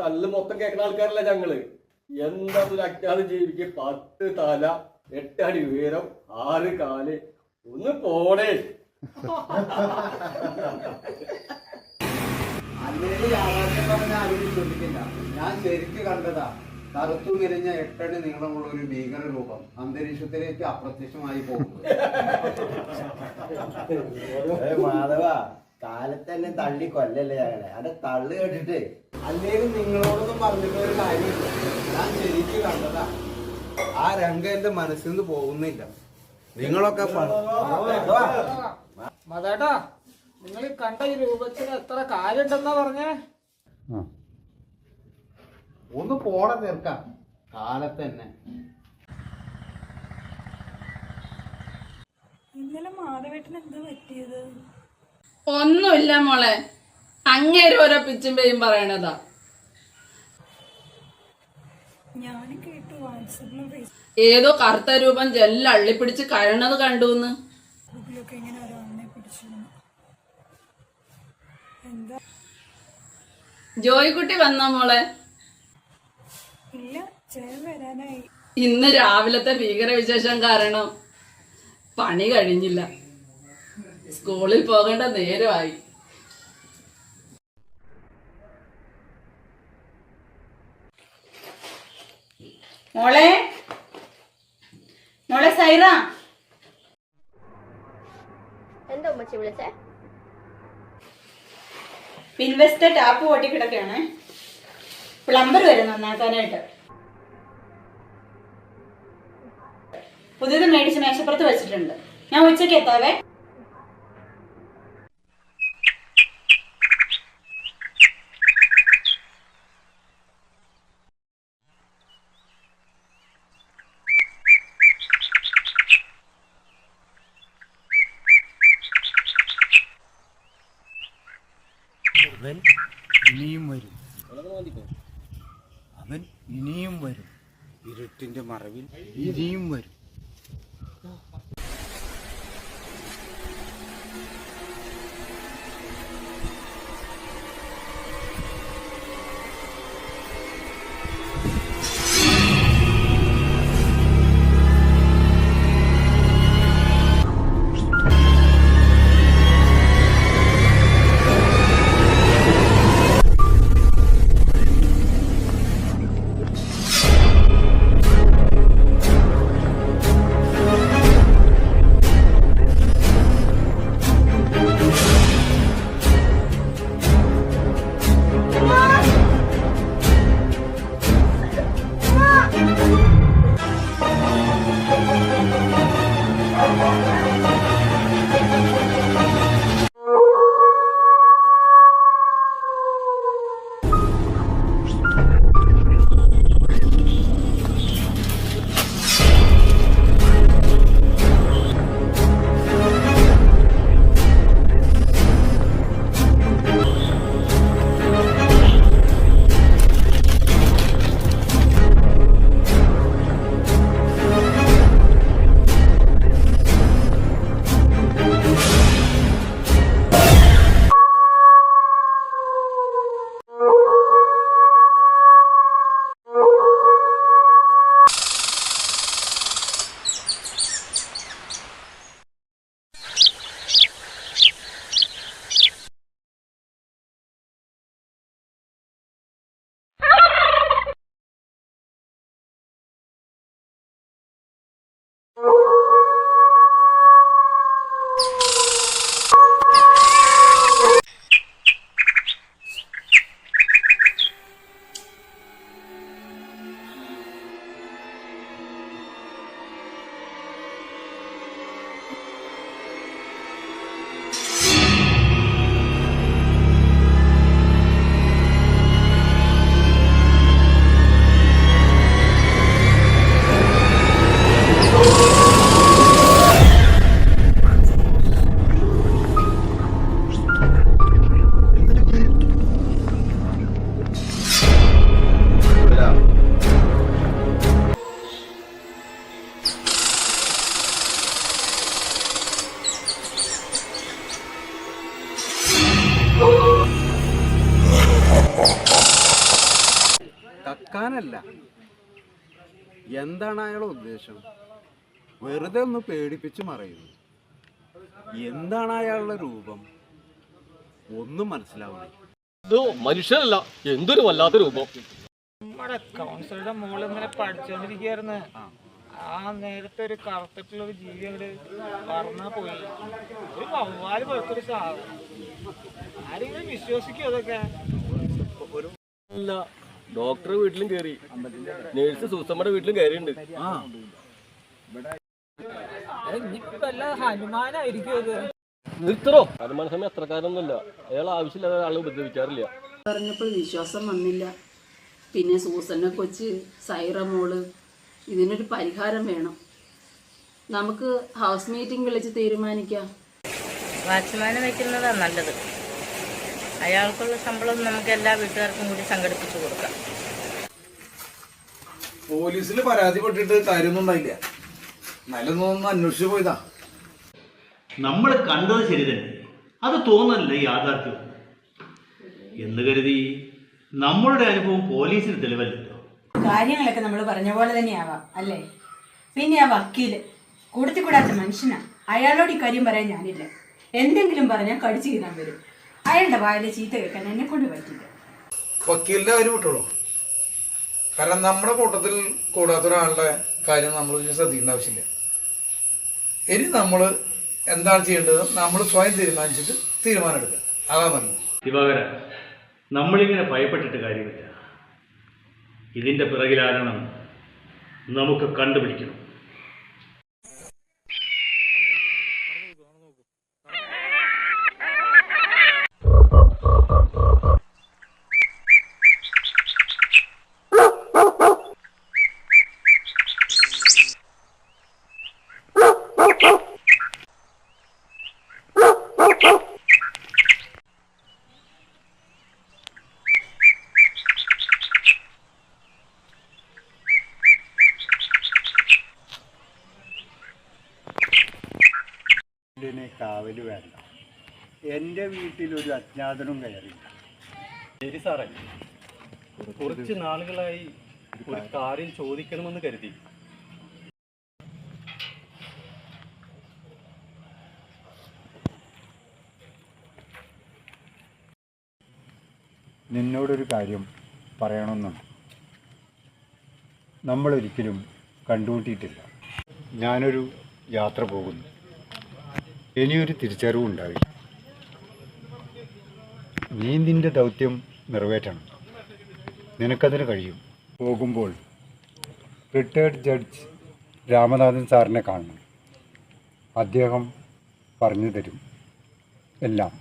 തല്ല് മൊത്തം കേൾക്കുന്ന ആൾക്കാരല്ല ഞങ്ങള്. എന്താ ഒരു അജ്ഞാത ജീവിക്ക് 10 തല 8 അടി ഉയരം 6 കാല് ഒന്ന് പോണേ. അല്ലെങ്കിൽ യാഥാർത്ഥ്യം പറഞ്ഞ ആരും വിശ്വസിക്കില്ല. ഞാൻ ശരിക്ക് കണ്ടതാ. കറുത്തു മെലിഞ്ഞ 8 അടി നീളമുള്ള ഒരു ഭീകര രൂപം അന്തരീക്ഷത്തിലേക്ക് അപ്രത്യക്ഷമായി പോകുന്നു. മാധവ കാലത്ത് തന്നെ തള്ളി കൊല്ലല്ലേ ഞങ്ങളെ. അന്റെ തള്ളു കേട്ടിട്ട് അല്ലെങ്കിൽ നിങ്ങളോടൊന്നും പറഞ്ഞിട്ട് ഒരു കാര്യമില്ല. ഞാൻ ശരിക്ക് കണ്ടതാ. ആ രംഗം എന്റെ മനസ്സിൽ നിന്ന് പോകുന്നില്ല. നിങ്ങളൊക്കെ മതേട്ടാ, നിങ്ങൾ കണ്ട ഈ രൂപത്തിന് എത്ര കാര്യമുണ്ടെന്നാ പറഞ്ഞേ? ഒന്ന് പോടെ തീർക്കാം. കാലത്ത് തന്നെ ഇന്നലെ മാധവേട്ടന് എന്താ പറ്റിയത്? ഒന്നുമില്ല മോളെ, അങ്ങേര് ഓരോ പിച്ചും പേയും പറയണതാ. ഞാൻ കേട്ടു വാട്സാപ്പിലും ഏതോ കറുത്ത രൂപം ജെല്ല അള്ളിപ്പിടിച്ച് കഴണത് കണ്ടുന്ന്. ഫേസ്ബുക്കിലൊക്കെ ഇങ്ങനെ ഒരാളിനെ പിടിച്ചു. എന്താ? ജോയിക്കുട്ടി വന്നോ മോളെ? ഇല്ല, ചേർ വരാനായി. ഇന്ന് രാവിലത്തെ ഭീകരവിശേഷം കാരണം പണി കഴിഞ്ഞില്ല. സ്കൂളിൽ പോകേണ്ട നേരമായി. മോളെ മോളെ സൈറ, എന്താ ഉമ്മച്ചി വിളിച്ചേ? പിൻവെസ്റ്റ് ടാപ്പ് പൊട്ടിക്കിടക്കാണ്. പ്ലംബർ വരും നന്നാക്കാനായിട്ട്. പുതിയത് മേടിച്ച് മേശപ്പുറത്ത് വെച്ചിട്ടുണ്ട്. ഞാൻ ഉച്ചയ്ക്ക് എത്താവേ. അവൻ ഇനിയും വരും. അവൻ ഇനിയും വരും. ഇരുട്ടിന്റെ മറവിൽ ഇനിയും വരും. അങ്ങനല്ല. എന്താണ് അയാളുടെ ഉദ്ദേശം? വെറുതെ ഒന്ന് പേടിപ്പിച്ച് മറയുന്നു. എന്താണ് അയാളുടെ രൂപം? ഒന്നും മനസ്സിലാവുന്നില്ല. ഇത് മനുഷ്യനല്ല, എന്തൊരു വല്ലാത്ത രൂപം. നമ്മുടെ കൗൺസിലറുടെ മോള് ഇങ്ങനെ പഠിച്ചോണ്ടിരിക്കുകയായിരുന്നു. ആ നേരത്തെ ഒരു കറുത്തിട്ടുള്ള ഒരു ജീവി അങ്ങോട്ട് പറന്നാ പോയി. ഒരു വവ്വാല് പോലത്തൊരു സാധനം. ആരെങ്കിലും വിശ്വസിക്കും അതൊക്കെ? അല്ല, ഡോക്ടർ വീട്ടിലും കയറി, നേഴ്സ് സൂസമ്മയുടെ വീട്ടിലും കയറിയുണ്ട്. ഇനിയിപ്പോ വല്ല ഹനുമാനായിരിക്കും അത്. നിർത്തറോ, ഹനുമാൻ സമയം അത്രക്കാരൊന്നുമല്ല. അയാൾ ആവശ്യമില്ലാതെ ആളെ ഉപദ്രവിക്കാറില്ല. പറഞ്ഞപ്പോൾ വിശ്വാസം വന്നില്ല. പിന്നെ സൂസന്ന കൊച്ച്, സൈറ മോള്, ഇതിനൊരു പരിഹാരം വേണം. നമുക്ക് ഹൗസ് മീറ്റിംഗ് വിളിച്ച് തീരുമാനിക്കാം. വാച്ച്മാനെ വയ്ക്കുന്നതാണ് നല്ലത്. അയാൾക്കുള്ള ശമ്പളം നമുക്ക് എല്ലാ വീട്ടുകാർക്കും കൂടി സംഘടിപ്പിച്ചു കൊടുക്കാം. പോലീസിൽ പരാതിപ്പെട്ടിട്ട് കാര്യമൊന്നും ഉണ്ടായില്ല. നല്ലതൊന്നും അന്വേഷിച്ചു പോയതാ. നമ്മൾ കണ്ടത് ശരി തന്നെ, അത് തോന്നല്ല യാഥാർത്ഥ്യം എന്ന് കരുതി നമ്മളുടെ അനുഭവം പോലീസിന് തെളിവല്ലോ. കാര്യങ്ങളൊക്കെ നമ്മൾ പറഞ്ഞ പോലെ തന്നെയാവാം അല്ലേ? പിന്നെ ആ വക്കീല് കൂടാത്ത മനുഷ്യനാ. അയാളോട് ഈ കാര്യം പറയാൻ ഞാനില്ല. എന്തെങ്കിലും പറഞ്ഞാൽ കടിച്ചു കീറാൻ വരും. അയാളുടെ വായിലെ ചീത്ത കേൾക്കാൻ എന്നെ കൊണ്ട് പറ്റില്ല. വക്കീലിന്റെ കാര്യം വിട്ടോളൂ. കാരണം നമ്മുടെ കൂട്ടത്തിൽ കൂടാത്ത ഒരാളുടെ കാര്യം നമ്മൾ ശ്രദ്ധിക്കേണ്ട ആവശ്യമില്ല. ഇനി നമ്മൾ എന്താണ് ചെയ്യേണ്ടത് നമ്മൾ സ്വയം തീരുമാനിച്ചിട്ട് തീരുമാനം എടുക്കുക. അതാ നല്ലത്. ദിവാകര, നമ്മളിങ്ങനെ ഭയപ്പെട്ടിട്ട് കാര്യമില്ല. ഇതിന്റെ പിറകിലാരണം നമുക്ക് കണ്ടുപിടിക്കണം. കാവല് വേണ്ട. എൻ്റെ വീട്ടിലൊരു അജ്ഞാതനും കയറില്ല. ശരി സാറേ, കുറച്ച് നാളുകളായി ഒരു കാര്യം ചോദിക്കണമെന്ന് കരുതി. നിന്നോടൊരു കാര്യം പറയണമെന്നുണ്ട്. നമ്മളൊരിക്കലും കണ്ടുമുട്ടിയിട്ടില്ല. ഞാനൊരു യാത്ര പോകുന്നു. ഇനിയൊരു തിരിച്ചറിവുണ്ടാവില്ല. നീ നിൻ്റെ ദൗത്യം നിറവേറ്റണം. നിനക്കതിന് കഴിയും. പോകുമ്പോൾ റിട്ടയർഡ് ജഡ്ജ് രാമനാഥൻ സാറിനെ കാണണം. അദ്ദേഹം പറഞ്ഞു തരും എല്ലാം.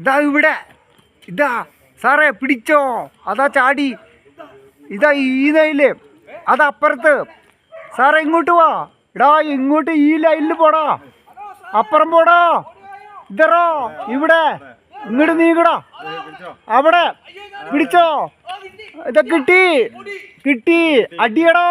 ഇതാ ഇവിടെ, ഇതാ സാറേ പിടിച്ചോ. അതാ ചാടി. ഇതാ ഈ ലൈനില്, അതപ്പുറത്ത്. സാറേ ഇങ്ങോട്ട് വാ. ഇടാ ഇങ്ങോട്ട് ഈ ലൈനിൽ പോടാ. അപ്പുറം പോടാ. ഇതറോ ഇവിടെ ഇങ്ങോട്ട് നീങ്ങടാ. അവിടെ പിടിച്ചോ. ഇതാ കിട്ടി കിട്ടി. അടിയടോ.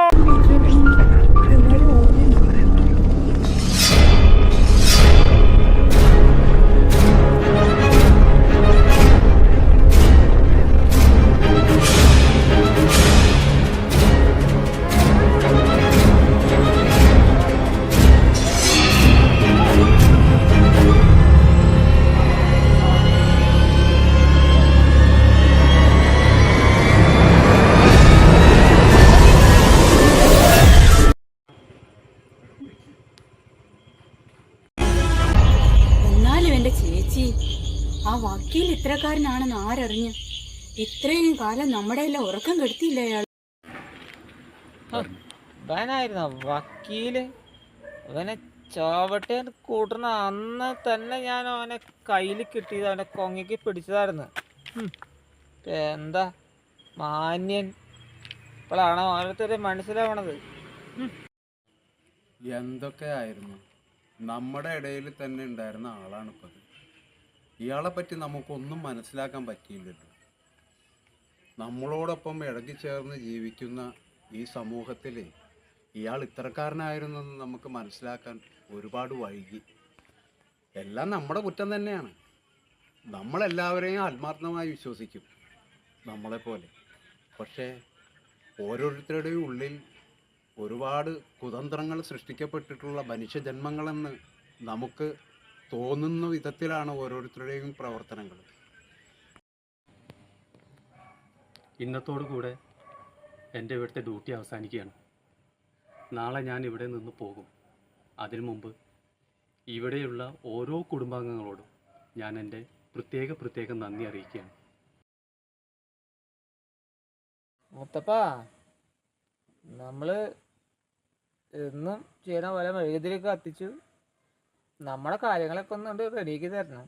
എന്റെ ചേച്ചി, ആ വക്കീൽ ഇത്രക്കാരനാണെന്ന് ആരറിഞ്ഞു? ഇത്രയും കാലം നമ്മുടെ എല്ലാം ഉറക്കം കെടുത്തിയില്ല അയാൾ. ഇവനായിരുന്നോ വക്കീല്? അവനെ ചാവട്ടെ കൂട്ടുന്ന അന്ന് തന്നെ ഞാൻ അവനെ കയ്യിൽ കിട്ടിയത്, അവനെ കൊങ്ങയ്ക്ക് പിടിച്ചതായിരുന്നു. എന്താ മാന്യൻ! ഇപ്പോഴാണ് ഓരോരുത്തരെ മനസ്സിലാവണത്. എന്തൊക്കെ ആയിരുന്നു, നമ്മുടെ ഇടയിൽ തന്നെ ഉണ്ടായിരുന്ന ആളാണിപ്പത്. ഇയാളെ പറ്റി നമുക്കൊന്നും മനസ്സിലാക്കാൻ പറ്റിയില്ലല്ലോ. നമ്മളോടൊപ്പം ഇഴകിച്ചേർന്ന് ജീവിക്കുന്ന ഈ സമൂഹത്തിൽ ഇയാൾ ഇത്തരക്കാരനായിരുന്നെന്ന് നമുക്ക് മനസ്സിലാക്കാൻ ഒരുപാട് വൈകി. എല്ലാം നമ്മുടെ കുറ്റം തന്നെയാണ്. നമ്മളെല്ലാവരെയും ആത്മാർത്ഥമായി വിശ്വസിക്കും നമ്മളെപ്പോലെ. പക്ഷേ ഓരോരുത്തരുടെയും ഉള്ളിൽ ഒരുപാട് കുതന്ത്രങ്ങൾ സൃഷ്ടിക്കപ്പെട്ടിട്ടുള്ള മനുഷ്യജന്മങ്ങളെന്ന് നമുക്ക് തോന്നുന്ന വിധത്തിലാണ് ഓരോരുത്തരുടെയും പ്രവർത്തനങ്ങൾ. ഇന്നത്തോടു കൂടെ എൻ്റെ ഇവിടുത്തെ ഡ്യൂട്ടി അവസാനിക്കുകയാണ്. നാളെ ഞാൻ ഇവിടെ നിന്ന് പോകും. അതിനു മുമ്പ് ഇവിടെയുള്ള ഓരോ കുടുംബാംഗങ്ങളോടും ഞാൻ എൻ്റെ പ്രത്യേക നന്ദി അറിയിക്കുകയാണ്. മുത്തപ്പ, നമ്മള് എന്നും ചെയ്യണ പോലെ മെഴുകുതിരിയൊക്കെ കത്തിച്ചു നമ്മുടെ കാര്യങ്ങളൊക്കെ ഒന്ന് റെഡിയാക്കി തരണം.